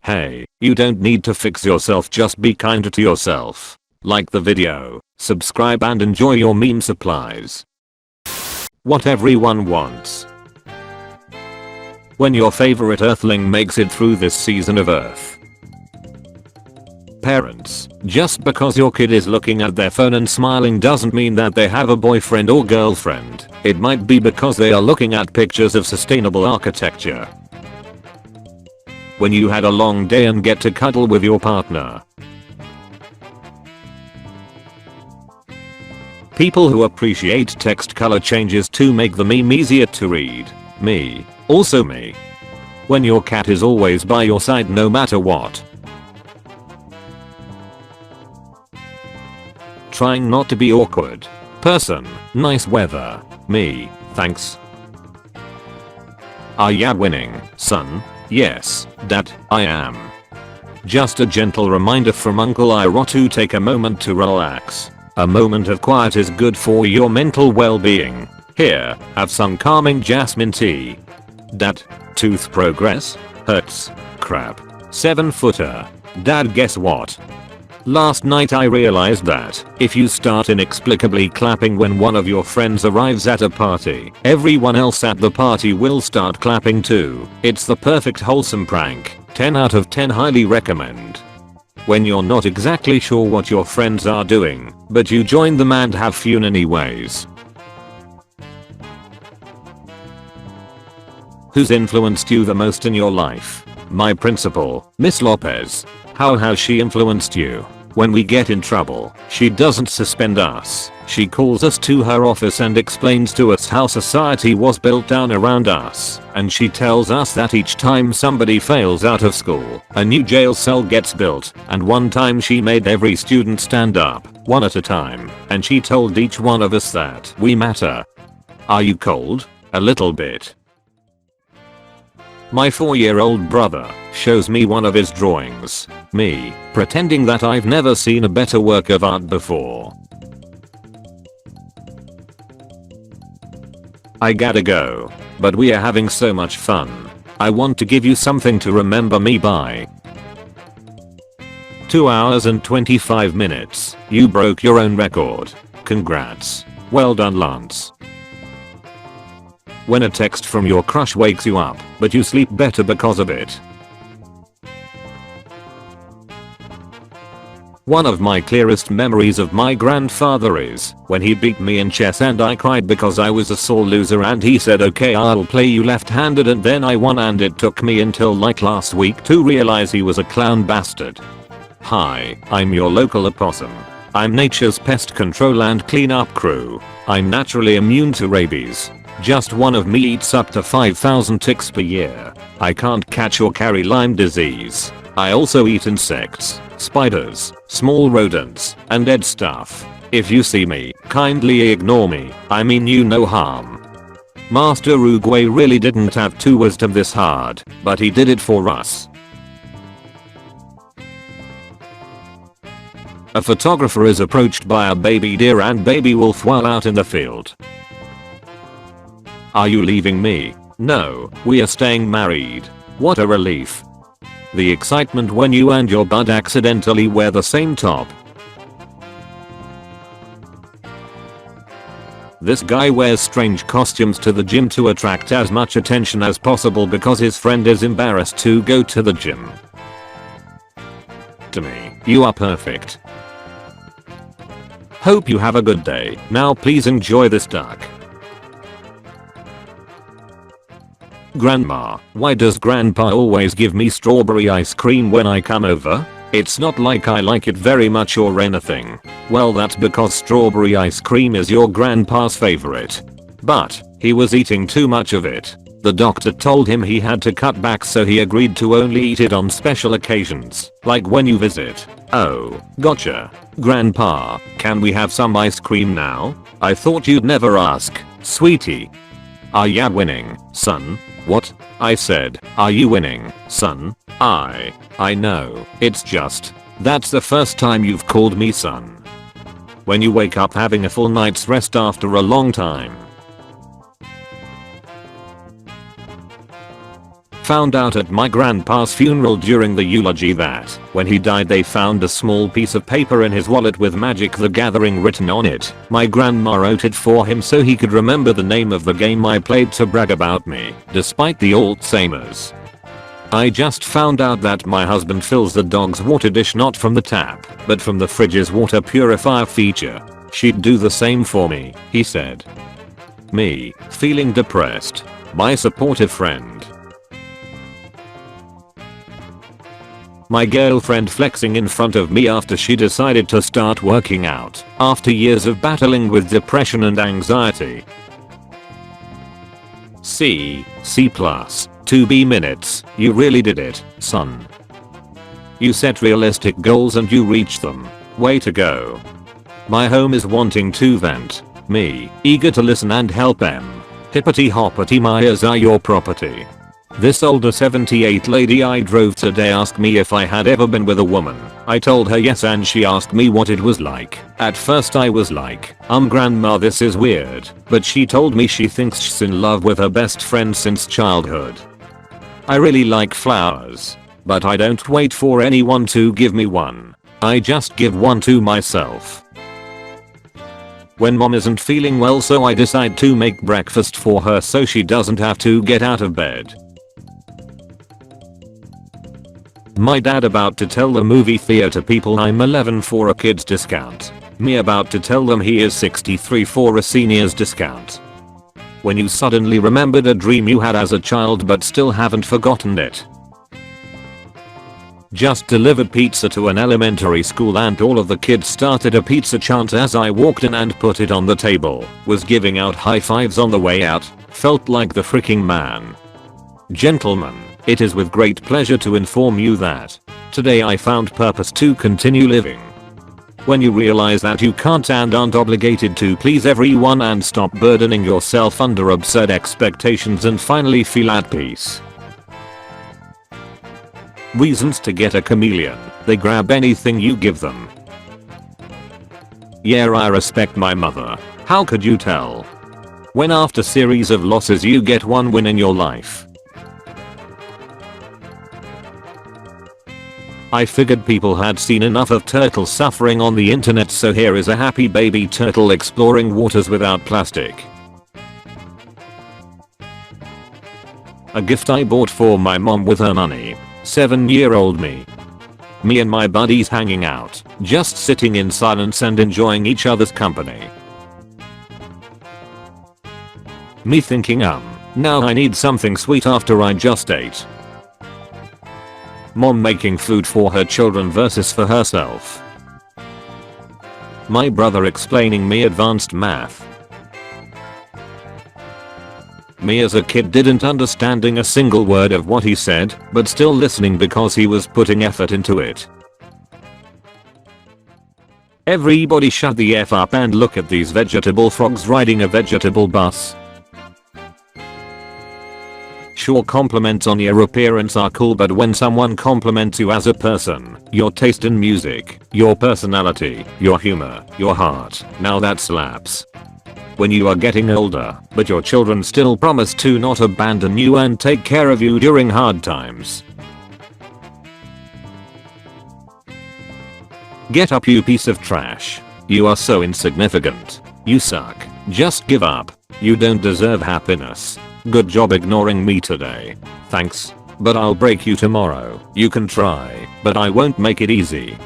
Hey, you don't need to fix yourself, just be kinder to yourself. Like the video, subscribe and enjoy your meme supplies. What everyone wants. When your favorite earthling makes it through this season of Earth. Parents, just because your kid is looking at their phone and smiling doesn't mean that they have a boyfriend or girlfriend. It might be because they are looking at pictures of sustainable architecture. When you had a long day and get to cuddle with your partner. People who appreciate text color changes to make the meme easier to read. Me. Also me. When your cat is always by your side no matter what. Trying not to be awkward. Person. Nice weather. Me. Thanks. Are ya winning, son? Yes, Dad, I am. Just a gentle reminder from Uncle Ira to take a moment to relax. A moment of quiet is good for your mental well-being. Here, have some calming jasmine tea. Dad, tooth progress? Hurts. Crap. 7-footer. Dad, guess what? Last night I realized that if you start inexplicably clapping when one of your friends arrives at a party, everyone else at the party will start clapping too. It's the perfect wholesome prank. 10 out of 10, highly recommend. When you're not exactly sure what your friends are doing, but you join them and have fun anyways. Who's influenced you the most in your life? My principal, Miss Lopez. How has she influenced you? When we get in trouble, she doesn't suspend us. She calls us to her office and explains to us how society was built down around us. And she tells us that each time somebody fails out of school, a new jail cell gets built. And one time she made every student stand up, one at a time. And she told each one of us that we matter. Are you cold? A little bit. My 4-year-old brother shows me one of his drawings. Me, pretending that I've never seen a better work of art before. I gotta go. But we are having so much fun. I want to give you something to remember me by. 2 hours and 25 minutes. You broke your own record. Congrats. Well done, Lance. When a text from your crush wakes you up, but you sleep better because of it. One of my clearest memories of my grandfather is when he beat me in chess and I cried because I was a sore loser and he said, okay, I'll play you left-handed, and then I won, and it took me until like last week to realize he was a clown bastard. Hi, I'm your local opossum. I'm nature's pest control and cleanup crew. I'm naturally immune to rabies. Just one of me eats up to 5,000 ticks per year. I can't catch or carry Lyme disease. I also eat insects, spiders, small rodents, and dead stuff. If you see me, kindly ignore me. I mean you no harm. Master Uruguay really didn't have to wisdom this hard, but he did it for us. A photographer is approached by a baby deer and baby wolf while out in the field. Are you leaving me? No, we are staying married. What a relief. The excitement when you and your bud accidentally wear the same top. This guy wears strange costumes to the gym to attract as much attention as possible because his friend is embarrassed to go to the gym. To me, you are perfect. Hope you have a good day. Now please enjoy this duck. Grandma, why does grandpa always give me strawberry ice cream when I come over? It's not like I like it very much or anything. Well, that's because strawberry ice cream is your grandpa's favorite. But he was eating too much of it. The doctor told him he had to cut back, so he agreed to only eat it on special occasions, like when you visit. Oh, gotcha. Grandpa, can we have some ice cream now? I thought you'd never ask, sweetie. Are ya winning, son? What? I said, are you winning, son? I know, it's just, that's the first time you've called me son. When you wake up having a full night's rest after a long time. Found out at my grandpa's funeral during the eulogy that when he died they found a small piece of paper in his wallet with Magic the Gathering written on it. My grandma wrote it for him so he could remember the name of the game I played to brag about me, despite the Alzheimer's. I just found out that my husband fills the dog's water dish not from the tap, but from the fridge's water purifier feature. She'd do the same for me, he said. Me, feeling depressed. My supportive friend. My girlfriend flexing in front of me after she decided to start working out after years of battling with depression and anxiety. C+, 2B minutes, you really did it, son. You set realistic goals and you reached them. Way to go. My home is wanting to vent. Me, eager to listen and help M. Hippity hoppity my ears are your property. This older 78 lady I drove today asked me if I had ever been with a woman. I told her yes and she asked me what it was like. At first I was like, grandma this is weird, but she told me she thinks she's in love with her best friend since childhood. I really like flowers, but I don't wait for anyone to give me one. I just give one to myself. When mom isn't feeling well so I decide to make breakfast for her so she doesn't have to get out of bed. My dad about to tell the movie theater people I'm 11 for a kid's discount. Me about to tell them he is 63 for a senior's discount. When you suddenly remembered a dream you had as a child but still haven't forgotten it. Just delivered pizza to an elementary school and all of the kids started a pizza chant as I walked in and put it on the table. Was giving out high fives on the way out. Felt like the freaking man. Gentlemen, it is with great pleasure to inform you that today I found purpose to continue living. When you realize that you can't and aren't obligated to please everyone and stop burdening yourself under absurd expectations and finally feel at peace. Reasons to get a chameleon. They grab anything you give them. Yeah, I respect my mother. How could you tell? When after series of losses you get one win in your life. I figured people had seen enough of turtles suffering on the internet, so here is a happy baby turtle exploring waters without plastic. A gift I bought for my mom with her money. 7-year-old me. Me and my buddies hanging out, just sitting in silence and enjoying each other's company. Me thinking now I need something sweet after I just ate. Mom making food for her children versus for herself. My brother explaining me advanced math. Me as a kid didn't understanding a single word of what he said, but still listening because he was putting effort into it. Everybody shut the F up and look at these vegetable frogs riding a vegetable bus. Sure, compliments on your appearance are cool, but when someone compliments you as a person, your taste in music, your personality, your humor, your heart, now that slaps. When you are getting older, but your children still promise to not abandon you and take care of you during hard times. Get up, you piece of trash. You are so insignificant. You suck. Just give up. You don't deserve happiness. Good job ignoring me today. Thanks, but I'll break you tomorrow. You can try, but I won't make it easy.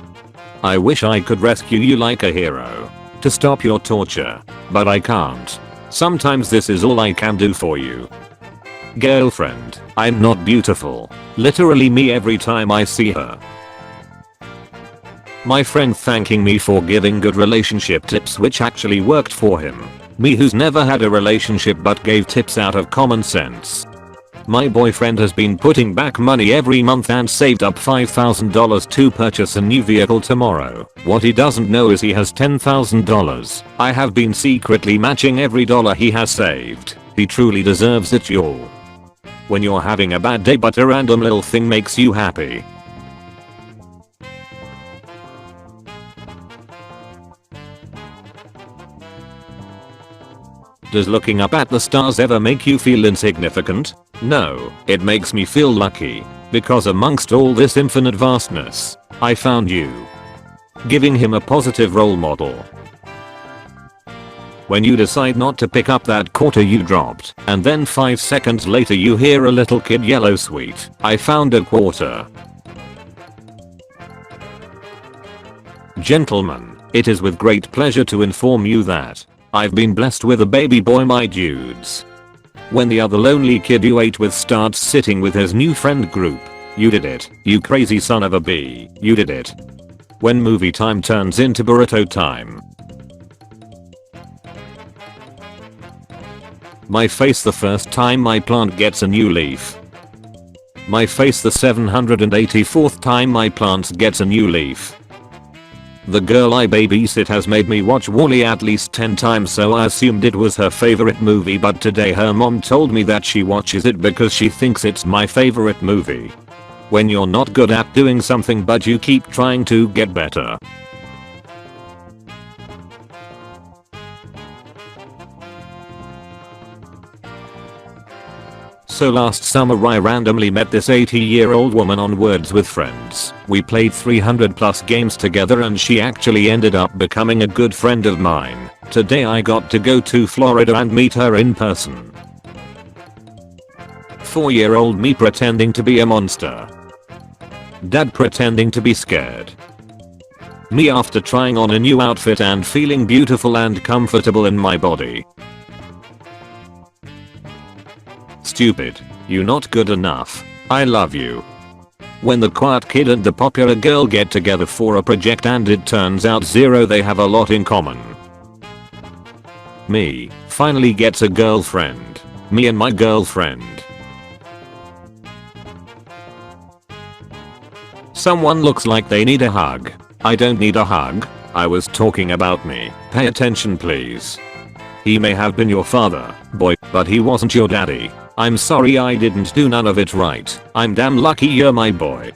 I wish I could rescue you like a hero. To stop your torture, but I can't. Sometimes this is all I can do for you. Girlfriend, I'm not beautiful. Literally me every time I see her. My friend thanking me for giving good relationship tips which actually worked for him. Me who's never had a relationship but gave tips out of common sense. My boyfriend has been putting back money every month and saved up $5,000 to purchase a new vehicle tomorrow. What he doesn't know is he has $10,000. I have been secretly matching every dollar he has saved. He truly deserves it, y'all. When you're having a bad day but a random little thing makes you happy. Does looking up at the stars ever make you feel insignificant? No, it makes me feel lucky. Because amongst all this infinite vastness, I found you. Giving him a positive role model. When you decide not to pick up that quarter you dropped, and then 5 seconds later you hear a little kid yell, "Oh sweet, I found a quarter." Gentlemen, it is with great pleasure to inform you that I've been blessed with a baby boy, my dudes. When the other lonely kid you ate with starts sitting with his new friend group, you did it, you crazy son of a bee, you did it. When movie time turns into burrito time. My face the first time my plant gets a new leaf. My face the 784th time my plant gets a new leaf. The girl I babysit has made me watch WALL-E at least 10 times, so I assumed it was her favorite movie, but today her mom told me that she watches it because she thinks it's my favorite movie. When you're not good at doing something but you keep trying to get better. So last summer I randomly met this 80-year-old woman on Words with Friends. We played 300 plus games together and she actually ended up becoming a good friend of mine. Today I got to go to Florida and meet her in person. 4-year-old me pretending to be a monster. Dad pretending to be scared. Me after trying on a new outfit and feeling beautiful and comfortable in my body. Stupid. You not good enough. I love you. When the quiet kid and the popular girl get together for a project and it turns out zero, they have a lot in common. Me finally gets a girlfriend. Me and my girlfriend. Someone looks like they need a hug. I don't need a hug. I was talking about me. Pay attention please. He may have been your father, boy, but he wasn't your daddy. I'm sorry I didn't do none of it right. I'm damn lucky you're my boy.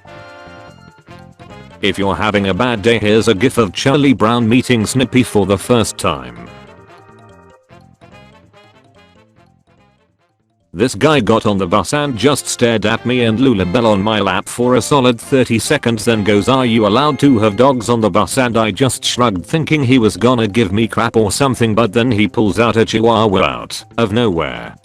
If you're having a bad day, here's a gif of Charlie Brown meeting Snippy for the first time. This guy got on the bus and just stared at me and Lulabelle on my lap for a solid 30 seconds, then goes, "Are you allowed to have dogs on the bus?" And I just shrugged thinking he was gonna give me crap or something, but then he pulls out a chihuahua out of nowhere.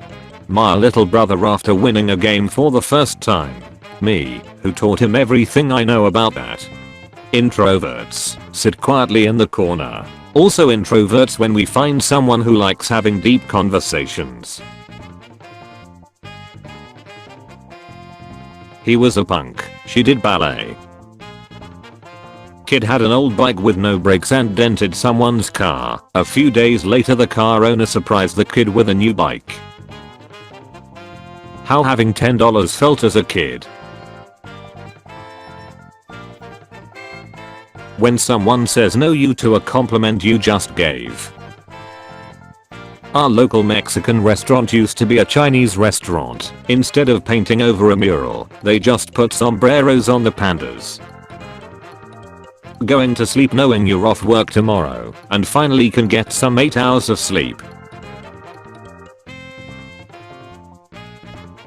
My little brother after winning a game for the first time. Me, who taught him everything I know about that. Introverts sit quietly in the corner. Also introverts when we find someone who likes having deep conversations. He was a punk. She did ballet. Kid had an old bike with no brakes and dented someone's car. A few days later the car owner surprised the kid with a new bike. How having $10 felt as a kid. When someone says no you to a compliment you just gave. Our local Mexican restaurant used to be a Chinese restaurant. Instead of painting over a mural, they just put sombreros on the pandas. Going to sleep knowing you're off work tomorrow and finally can get some 8 hours of sleep.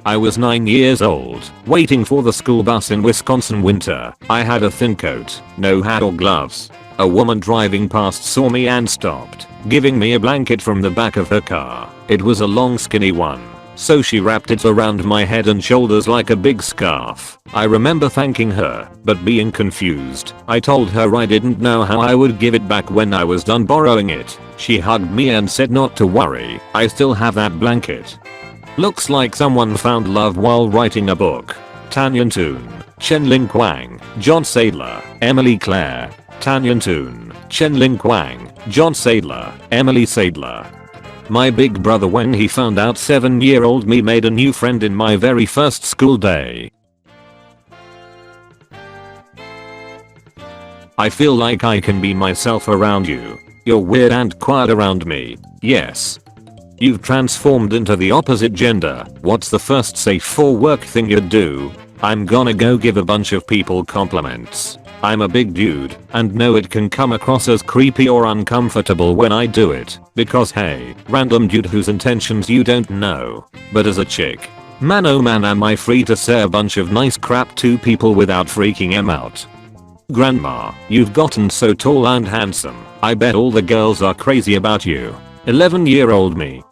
I was 9 years old, waiting for the school bus in Wisconsin winter. I had a thin coat, no hat or gloves. A woman driving past saw me and stopped, giving me a blanket from the back of her car. It was a long skinny one, so she wrapped it around my head and shoulders like a big scarf. I remember thanking her, but being confused. I told her I didn't know how I would give it back when I was done borrowing it. She hugged me and said not to worry, I still have that blanket. Looks like someone found love while writing a book. Tanyan Toon, Chen-Ling Kwang, John Sadler, Emily Claire. Tanyan Toon, Chen-Ling Kwang, John Sadler, Emily Sadler. My big brother when he found out 7-year-old me made a new friend in my very first school day. I feel like I can be myself around you. You're weird and quiet around me. Yes. You've transformed into the opposite gender. What's the first safe for work thing you'd do? I'm gonna go give a bunch of people compliments. I'm a big dude, and know it can come across as creepy or uncomfortable when I do it, because hey, random dude whose intentions you don't know. But as a chick, Man oh man, am I free to say a bunch of nice crap to people without freaking them out? Grandma, you've gotten so tall and handsome. I bet all the girls are crazy about you. 11-year-old me.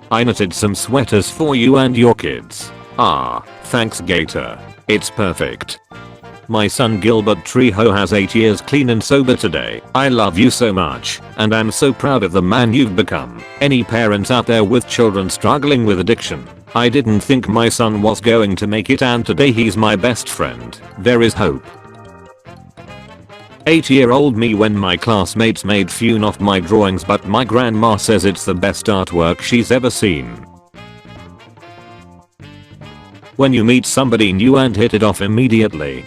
I knitted some sweaters for you and your kids. Ah, thanks Gator. It's perfect. My son Gilbert Trejo has 8 years clean and sober today. I love you so much, and I'm so proud of the man you've become. Any parents out there with children struggling with addiction? I didn't think my son was going to make it, and today he's my best friend. There is hope. 8-year-old me, when my classmates made fun of my drawings, but my grandma says it's the best artwork she's ever seen. When you meet somebody new and hit it off immediately.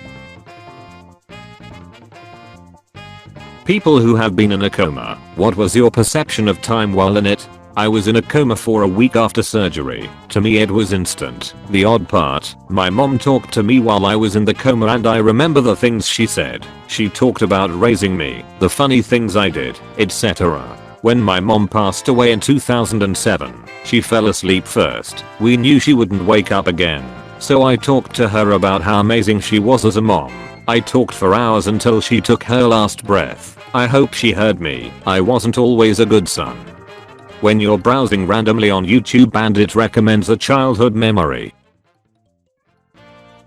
People who have been in a coma, what was your perception of time while in it? I was in a coma for a week after surgery. To me it was instant. The odd part, my mom talked to me while I was in the coma and I remember the things she said. She talked about raising me, the funny things I did, etc. When my mom passed away in 2007, she fell asleep first. We knew she wouldn't wake up again. So I talked to her about how amazing she was as a mom. I talked for hours until she took her last breath. I hope she heard me. I wasn't always a good son. When you're browsing randomly on YouTube and it recommends a childhood memory.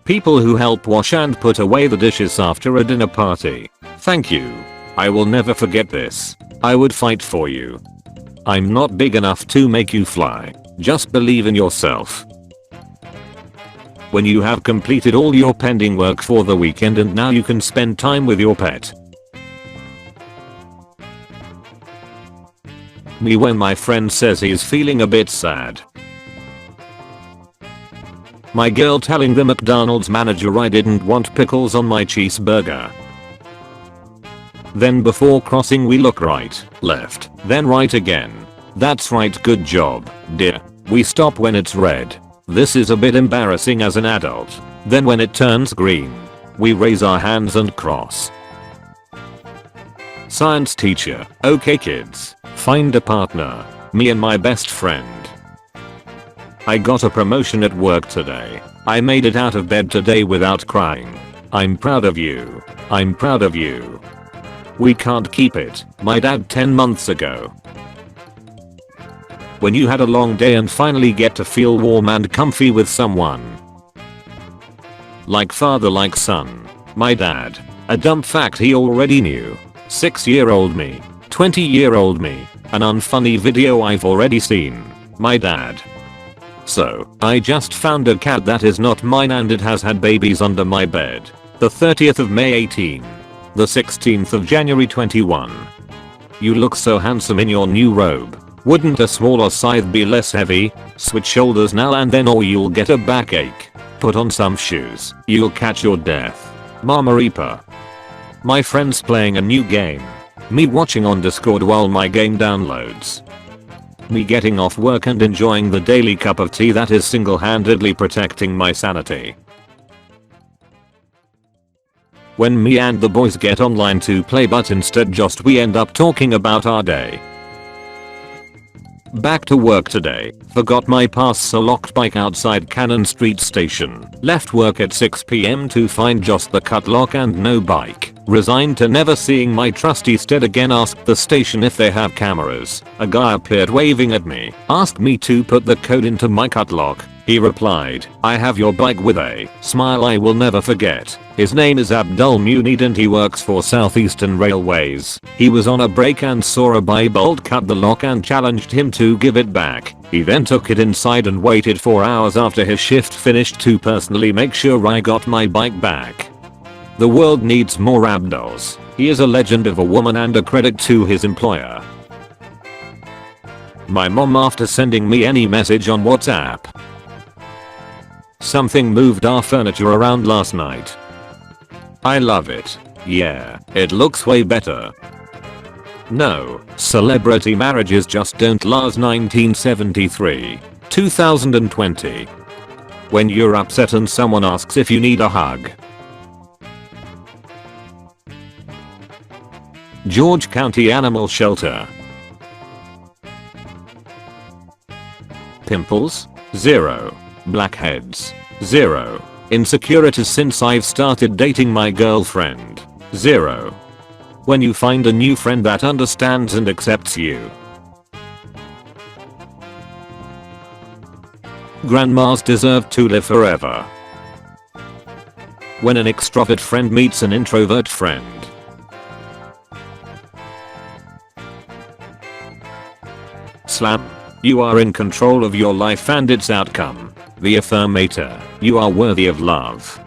People who help wash and put away the dishes after a dinner party. Thank you. I will never forget this. I would fight for you. I'm not big enough to make you fly. Just believe in yourself. When you have completed all your pending work for the weekend and now you can spend time with your pet. Me when my friend says he's feeling a bit sad. My girl telling the McDonald's manager I didn't want pickles on my cheeseburger. Then before crossing we look right, left, then right again. That's right, good job, dear. We stop when it's red. This is a bit embarrassing as an adult. Then when it turns green, we raise our hands and cross. Science teacher, okay kids, find a partner. Me and my best friend. I got a promotion at work today. I made it out of bed today without crying. I'm proud of you. I'm proud of you. We can't keep it. My dad 10 months ago. When you had a long day and finally get to feel warm and comfy with someone. Like father, like son. My dad. A dumb fact he already knew. 6-year-old me. 20-year-old me. An unfunny video I've already seen. My dad. So, I just found a cat that is not mine and it has had babies under my bed. The 30th of May 18. The 16th of January 21. You look so handsome in your new robe. Wouldn't a smaller scythe be less heavy? Switch shoulders now and then or you'll get a backache. Put on some shoes. You'll catch your death. Mama Reaper. My friend's playing a new game. Me watching on Discord while my game downloads. Me getting off work and enjoying the daily cup of tea that is single-handedly protecting my sanity. When me and the boys get online to play but instead just we end up talking about our day. Back to work today. Forgot my pass so locked bike outside Cannon Street station. Left work at 6 PM to find just the cut lock and no bike. Resigned to never seeing my trusty stead again. Asked the station if they have cameras. A guy appeared waving at me. Asked me to put the code into my cut lock. He replied, I have your bike, with a smile I will never forget. His name is Abdul Munid and he works for Southeastern Railways. He was on a break and saw a buy bolt cut the lock and challenged him to give it back. He then took it inside and waited 4 hours after his shift finished to personally make sure I got my bike back. The world needs more Abduls. He is a legend of a woman and a credit to his employer. My mom after sending me any message on WhatsApp. Something moved our furniture around last night. I love it. Yeah, it looks way better. No, celebrity marriages just don't last. 1973. 2020. When you're upset and someone asks if you need a hug. George County Animal Shelter. Pimples? 0. Blackheads? 0. Insecurities since I've started dating my girlfriend? 0. When you find a new friend that understands and accepts you? Grandmas deserve to live forever. When an extrovert friend meets an introvert friend? Slam. You are in control of your life and its outcome. The affirmator. You are worthy of love.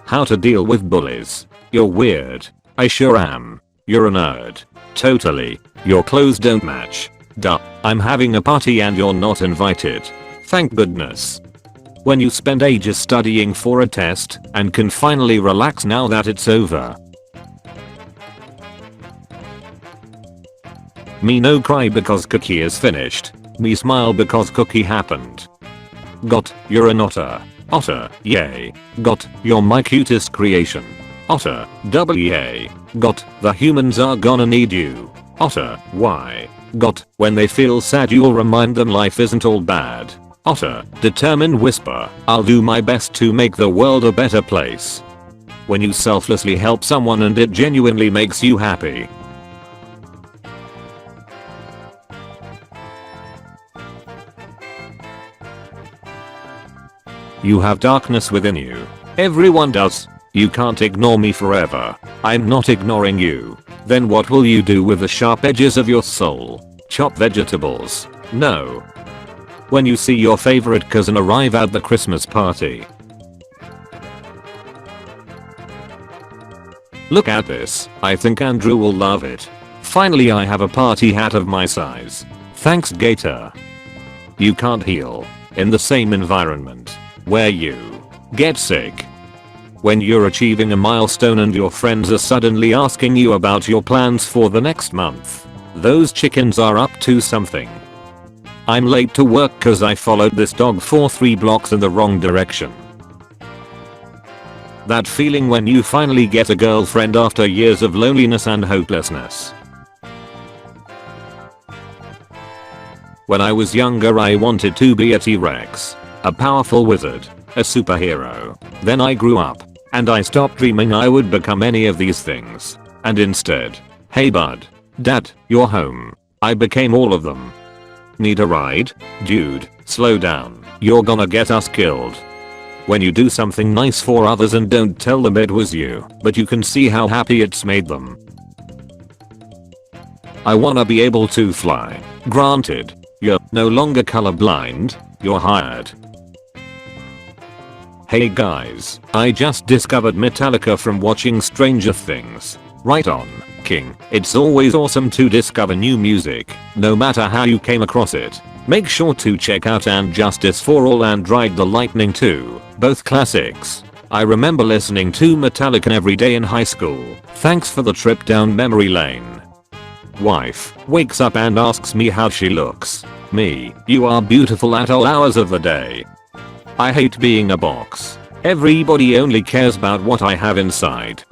How to deal with bullies. You're weird. I sure am. You're a nerd. Totally. Your clothes don't match. Duh. I'm having a party and you're not invited. Thank goodness. When you spend ages studying for a test and can finally relax now that it's over. Me no cry because cookie is finished. Me smile because cookie happened. Got, you're an otter. Otter, yay. Got, you're my cutest creation. Otter, W-A. Got, the humans are gonna need you. Otter, why? Got, when they feel sad you'll remind them life isn't all bad. Otter, determined whisper, I'll do my best to make the world a better place. When you selflessly help someone and it genuinely makes you happy. You have darkness within you. Everyone does. You can't ignore me forever. I'm not ignoring you. Then what will you do with the sharp edges of your soul? Chop vegetables? No. When you see your favorite cousin arrive at the Christmas party. Look at this. I think Andrew will love it. Finally I have a party hat of my size. Thanks Gator. You can't heal in the same environment where you get sick. When you're achieving a milestone and your friends are suddenly asking you about your plans for the next month. Those chickens are up to something. I'm late to work cause I followed this dog for 3 blocks in the wrong direction. That feeling when you finally get a girlfriend after years of loneliness and hopelessness. When I was younger I wanted to be a T-Rex, a powerful wizard, a superhero. Then I grew up, and I stopped dreaming I would become any of these things. And instead, hey bud, dad, you're home. I became all of them. Need a ride? Dude, slow down. You're gonna get us killed. When you do something nice for others and don't tell them it was you, but you can see how happy it's made them. I wanna be able to fly. Granted, you're no longer colorblind, you're hired. Hey guys, I just discovered Metallica from watching Stranger Things. Right on, King. It's always awesome to discover new music, no matter how you came across it. Make sure to check out And Justice for All and Ride the Lightning too, both classics. I remember listening to Metallica every day in high school. Thanks for the trip down memory lane. Wife wakes up and asks me how she looks. Me, you are beautiful at all hours of the day. I hate being a box. Everybody only cares about what I have inside.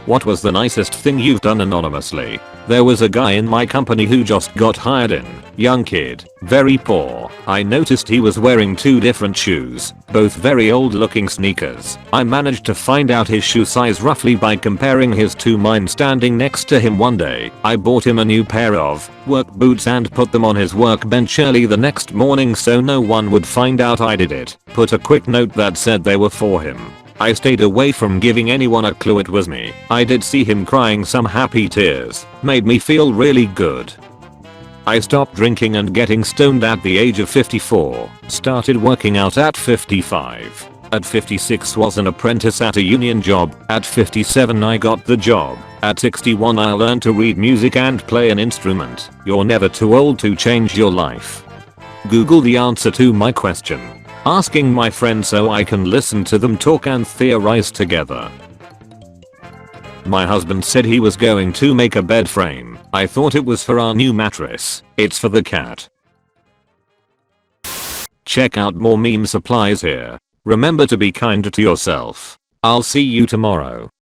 What was the nicest thing you've done anonymously? There was a guy in my company who just got hired in. Young kid, very poor. I noticed he was wearing 2 different shoes, both very old looking sneakers. I managed to find out his shoe size roughly by comparing his to mine standing next to him one day. I bought him a new pair of work boots and put them on his workbench early the next morning so no one would find out I did it. Put a quick note that said they were for him. I stayed away from giving anyone a clue it was me. I did see him crying some happy tears. Made me feel really good. I stopped drinking and getting stoned at the age of 54. Started working out at 55. At 56 was an apprentice at a union job. At 57 I got the job. At 61 I learned to read music and play an instrument. You're never too old to change your life. Google the answer to my question. Asking my friends so I can listen to them talk and theorize together. My husband said he was going to make a bed frame. I thought it was for our new mattress. It's for the cat. Check out more meme supplies here. Remember to be kind to yourself. I'll see you tomorrow.